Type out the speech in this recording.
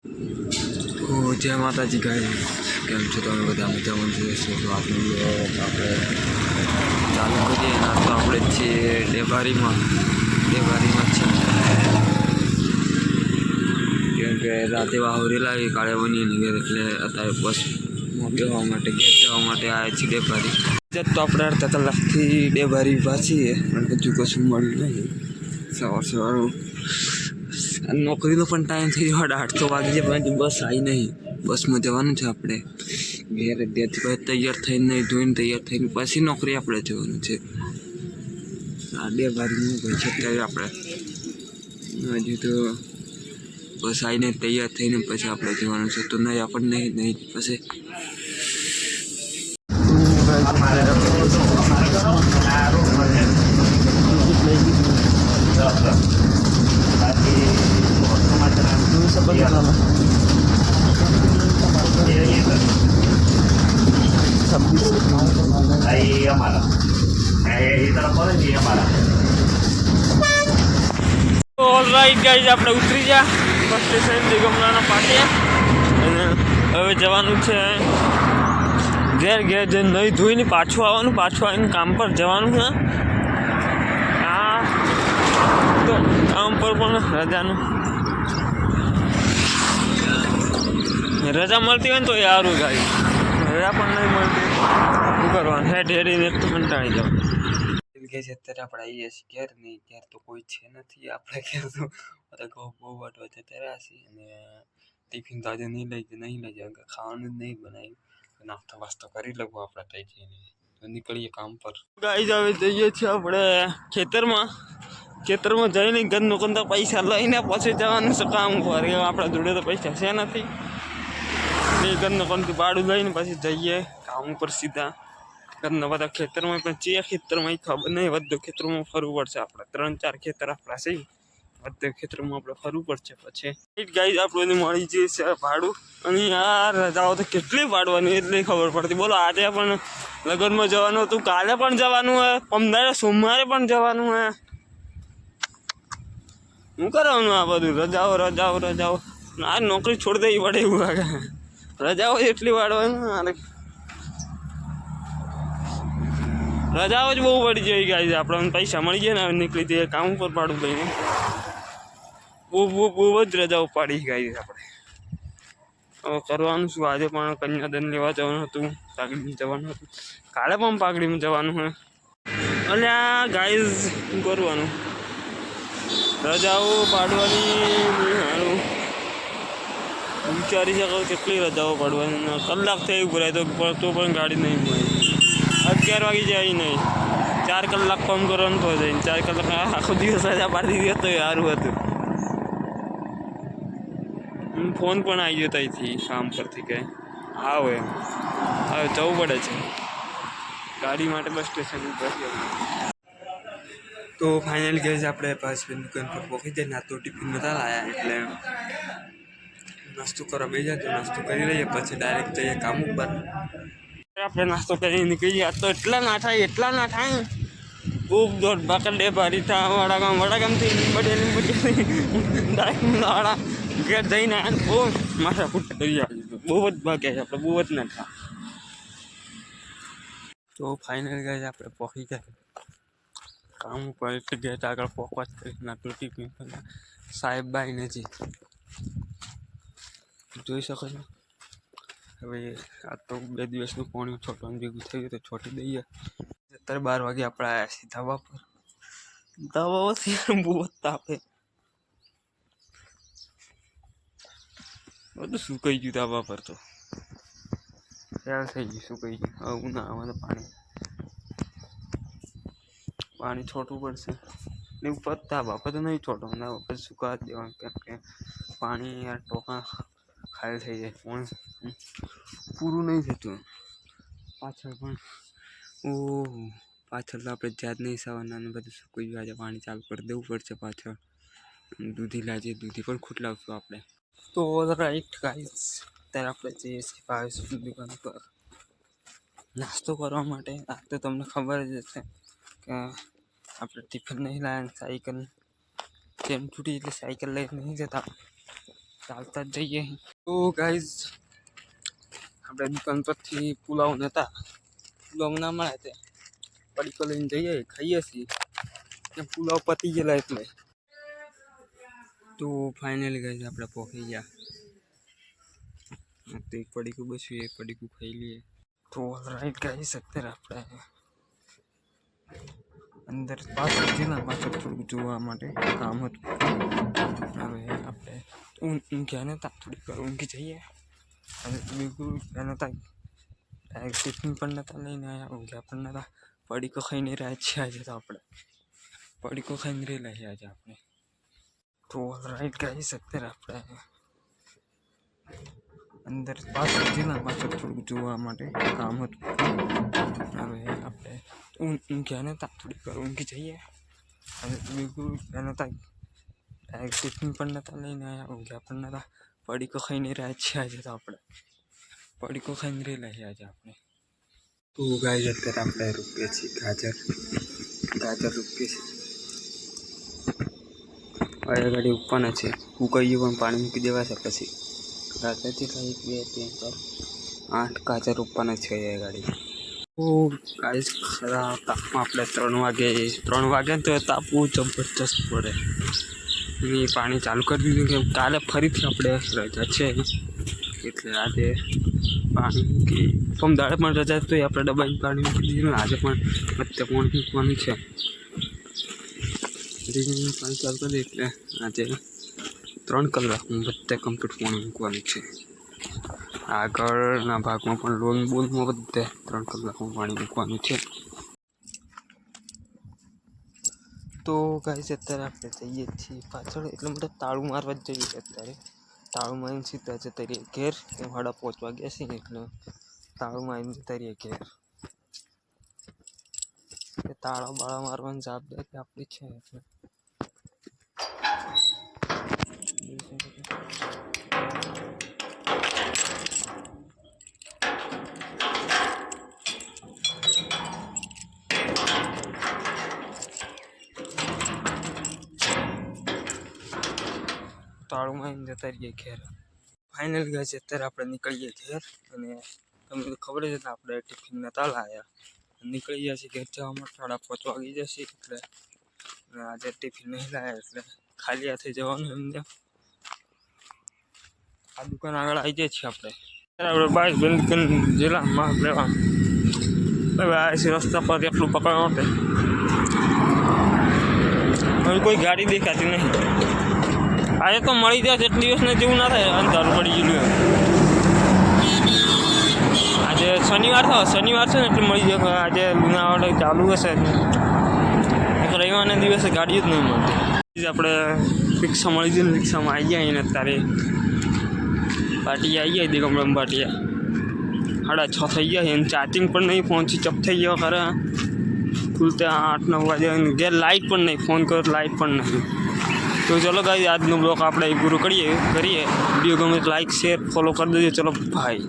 તો જય માતાજી ગાઈસ, કેમ છો તમે બધા? મજામાં જોઈશું તો આપણે ચાલુ કરીએ. ના તો આપણે છીએ ડેબારીમાં છે, કેમ કે રાતે વાહોરી લાવી કાળે બની ઘેર, એટલે અત્યારે બસમાં બેસવા માટે ઘેર જવા માટે આવ્યા છીએ ડેબારી. તો આપણે અડધા કલાકથી ડેબારી પાછીએ પણ હજુ કશું મળ્યું નહીં. સવારનું નોકરીનો પણ ટાઈમ થઈ ગયો, 8:30 વાગી જાય પણ બસ આવી નહીં. બસમાં જવાનું છે આપણે ઘેર. ત્યાંથી પછી તૈયાર થઈને નહીં ધોઈને તૈયાર થઈને પછી નોકરી આપણે જવાનું છે. આ ડેબારીનું ભાઈ છે ત્યારે આપણે હજુ તો બસ આવીને તૈયાર થઈને પછી આપણે જવાનું છે. તો નહીં આપણને નહીં પછી ઓલરાઈટ ગાઈઝ, આપણે ઉતરી જા બસ સ્ટેશન દિગમલાના પાટે અને હવે જવાનું છે ઘેર. જઈને નહીં ધોઈને પાછું આવવાનું, પાછું આવીને કામ પર જવાનું છે. હા, તો કામ પર પણ રજા મળતી હોય ને તો સારું ગાય. રજા પણ નહીં મળતી, શું કરવાનું? હેડીને એક તો કંટાળી જાવ. અત્યારે આપણે આવીએ છીએ ઘેર. નહીં ઘેર તો કોઈ છે નથી. આપણે ઘેર તો બધા ઘઉં બહુ વાટવા જતા છીએ અને ટિફિન તો આજે નહીં લઈ જાય, ખાવાનું જ નહીં બનાવ્યું. નાસ્તો વાસ્તો કરી લઉં આપણે તઈ જઈને તો નીકળીએ કામ પર. ગાઈઝ હવે જઈએ છીએ આપણે ખેતરમાં જઈને ઘરનો કંદા પૈસા લઈને પછી જવાનું છે કામ પર. આપણા જોડે તો પૈસા છે નથી, એ ઘરનો કંદું ભાડું લઈને પછી જઈએ કામ ઉપર સીધા. ઘરના બધા ખેતરમાં પણ જે ખેતરમાં ખબર નહીં, બધું ખેતરમાં ફરવું પડશે આપણે. 3-4 ખેતર આપણા છે, બધા ખેતરમાં આપણે ફરવું પડશે. પછી ગાઈઝ આપણને મળી જશે ભાડું. અને આ રજાઓ તો કેટલી પાડવાની એટલી ખબર પડતી. બોલો, આજે પણ લગ્નમાં જવાનું હતું, કાલે પણ જવાનું હોય, 15 સોમવારે પણ જવાનું હોય. શું કરવાનું આ બધું? રજાઓ આ નોકરી છોડી દેવી પડે એવું લાગે. રજાઓ એટલી વાળવાની, રજાઓ જ બહુ પડી જાય ગાઈઝ. આપણને પૈસા મળી ગયા ને નીકળી જઈએ કામ ઉપર ભાડું લઈને. બહુ જ રજાઓ પાડી ગાઈઝ આપણે. હવે કરવાનું શું? આજે પણ કન્યાદાન લેવા જવાનું હતું, પાઘડીમાં જવાનું હતું, કાલે પણ પાઘડીમાં જવાનું હોય. અલ્યા ગાઈઝ, શું કરવાનું? રજાઓ પાડવાની સારું વિચારી શકો. કેટલી રજાઓ પાડવાની? કલાક થઈ ભરાય તો પણ ગાડી નહીં મળે. 11 વાગી જાય નહીં, 4 કલાક કામ કરવાનું તો જાય. 4 કલાક આખો દિવસ રજા પાડી દીધી તો સારું હતું. ફોન પણ આવી ગયો ત્યાંથી કામ પરથી કે આવો એમ. હવે જવું પડે છે ગાડી માટે બસ સ્ટેશન ઉપર. તો ફાઇનલ ગેસ આપણે પાછી દુકાન પર પહોંચી જાય. ના તો ટિફિન નતા લાયા એટલે નાસ્તો કરવા બેસી જાય. તો નાસ્તો કરી લઈએ પછી ડાયરેક્ટ જઈએ કામ ઉપર. આપણે નાસ્તો કરી નીકળી ગયા. તો એટલા ના થાય ખૂબ દોઢ બાકર ડેબારી વડાગામથી ડાયરેક્ટ વાળા ઘેર જઈને બહુ માથા ફૂટ કરી જાય. બહુ જ ભાગ્યા છે આપણે, બહુ જ ના થાય. તો ફાઇનલ ગયા આપણે પહોંચી જાય કામ ઉપર. એટલે ગેટ આગળ પહોંચવા જ કરી ના ટિફિન સાહેબ બાઈ નથી જોઈ શકો છો. હવે આ તો 2 દિવસનું પાણી છોટવાનું ભેગું થઈ ગયું તો છોટી દઈએ. અત્યારે 12 વાગે આપણે આવ્યા છીએ ધાબા પર. ધાબાઓથી બહુ જ તાપે, બધું સુકાઈ ગયું ધાબા પર. તો ખ્યાલ થઈ ગયું સુકાઈ ગયું. હવે ઉનાળામાં તો પાણી છોટવું પડશે ને ઉપર. ધાબા પર તો નહીં છોટવાનું, ધાબા પર સુકા જ દેવાનું, કેમ કે પાણી યાર ટોકા ખાલી થઈ જાય. પણ પૂરું નહીં થતું પાછળ પણ. પાછળ તો આપણે જાત નહીં સાવવાના ને બધું સુકાઈ ગયું. આજે પાણી ચાલુ કરી દેવું પડશે પાછળ. દૂધી લાવીએ, દૂધી પણ ખૂટ લાવશું આપણે. તો રાઈટ ગાઈસ, અત્યારે આપણે જઈએ છીએ ભાવેશની દુકાન પર નાસ્તો કરવા માટે. આ તો તમને ખબર જ હશે કે આપણે ટિફિન નહીં લાવ્યા. સાયકલ ચેન તૂટી એટલે સાયકલ લઈને નહીં જતા. ચાલતા જ જઈએ. તો ગાઈઝ આપણે દુકાન પરથી પુલાવ નહોતા, પુલાવ ના મળે તે પડીકો લઈને જઈએ, ખાઈએ છીએ ને પુલાવ પતી ગયેલા એટલે. તો ફાઇનલી ગાઈઝ આપણે પહોંચી ગયા. તો એક પડીકું બસ્યું, એક પડીકું ખાઈ લઈએ. તો રાઈટ ગાઈઝ અત્યારે આપણે અંદર પાછળ જિલ્લા પાછળ થોડુંક જોવા માટે કામ હતું. હવે આપણે ઊંઘ્યા નહોતા, થોડીક વાર ઊંઘી જઈએ. અને બિલકુલ ઊંઘ્યા નહોતા, ટિફિન પણ નહોતા લઈને આવ્યા, ઊંઘ્યા પણ નહોતા. પડીકો ખાઈને રહ્યા છે આજે. તો આપણે પડીકો ખાઈને રહેલા છે આજે આપણે. તો રાઈટ ગાઈઝ અત્યારે આપણે અંદર પાછળ જિલ્લા પાછળ થોડુંક જોવા માટે કામ હતું. હવે આપણે ઊંઘ્યા નહોતા, થોડીક વાર ઊંઘી જઈએ. અને બિલકુલ ઊંઘ્યા નહોતા, ટિફિન પણ નહોતા લઈને આવ્યા, ઊંઘ્યા પણ નહોતા. પડીકો ખાઈને રહ્યા છે આજે. તો આપણે પડીકો ખાઈને રહેલા છે આજે આપણે. તો ગાઈઝ અત્યારે આપણે રૂપીએ છીએ ગાજર રૂપીએ છીએ. હવે ગાડી ઉપવાના છે, ઉકાઈ પણ પાણી મૂકી દેવા છે. પછી ગાજરથી ખાઈ 2, 3, 4, 8 ગાજર ઉપવાના છે એ ગાડી. તો ગાઈઝ ખરા તાપમાં આપણે 3 વાગે તો તાપવું જબરજસ્ત પડે. પાણી ચાલુ કરી દીધું કે કાલે ફરીથી આપણે રજા છે એટલે આજે પાણી મૂકી. દાડે પણ રજા તો આપણે ડબ્બામાં પાણી મૂકી દીધું. આજે પણ બધે પાણી મૂકવાનું છે. પાણી ચાલુ કરી દે એટલે આજે 3 કલાકમાં બધે કમ્પ્લીટ પાણી મૂકવાનું છે. આગળના ભાગમાં પણ બોલમાં બધે 3 કલાકમાં પાણી મૂકવાનું છે. તો ગાઈઝ અત્યારે આપણે જઈએ છીએ પાછળ, એટલે માટે તાળું મારવા જ જઈએ. અત્યારે તાળું મારીને સીધા જતા રહીએ ઘેર. 5:30 વાગ્યા છે એટલે તાળું મારીને જતા રહીએ ઘેર. તાળા બાળા મારવાની જવાબદારી આપણી છે એટલે. તાળું મારીને જતા રહીએ ઘેર. ફાઇનલ ગયા છે અત્યારે આપણે નીકળીએ ઘેર. અને તમને તો ખબર જ હતી આપણે ટિફિન નહોતા લાવ્યા, નીકળી ગયા છીએ ઘેર જવા માટે. 5:30 વાગી જશે એટલે આજે ટિફિન નહીં લાવ્યા એટલે ખાલી હાથે જવાનું એમને. આ દુકાન આગળ આવી જાય છે આપણે. આપણે બાઇક બંધ કરીને જિલ્લામાં લેવાનું. હવે આ છે રસ્તા પર એટલું પકડવા માટે. હવે કોઈ ગાડી દેખાતી નહીં. આજે તો મળી જાય એક દિવસને જેવું ના થાય, અંધારું પડી ગયેલું. આજે શનિવાર છે ને એટલે મળી જાય. આજે લુણાવાડા ચાલુ હશે, રવિવારના દિવસે ગાડી જ નહીં મળતી. આપણે રિક્ષા મળી જાય ને રિક્ષામાં આવી જાય ને અત્યારે પાટિયા આવી જાય દિગંબરમ પાટિયા. 6:30 થઈ ગયા એને ચાર્જિંગ પણ નહીં, ફોન સ્વિચ ઓફ થઈ ગયો ખરા. ફૂલ ત્યાં 8-9 વાગે ઘેર લાઇટ પણ નહીં, ફોન કરો લાઇટ પણ નહીં. તો ચલો ગાઈઝ આજનો બ્લોગ આપણે પૂરો કરીએ. વિડીયો ગમે તો લાઈક શેર ફોલો કરી દેજો. ચલો ભાઈ.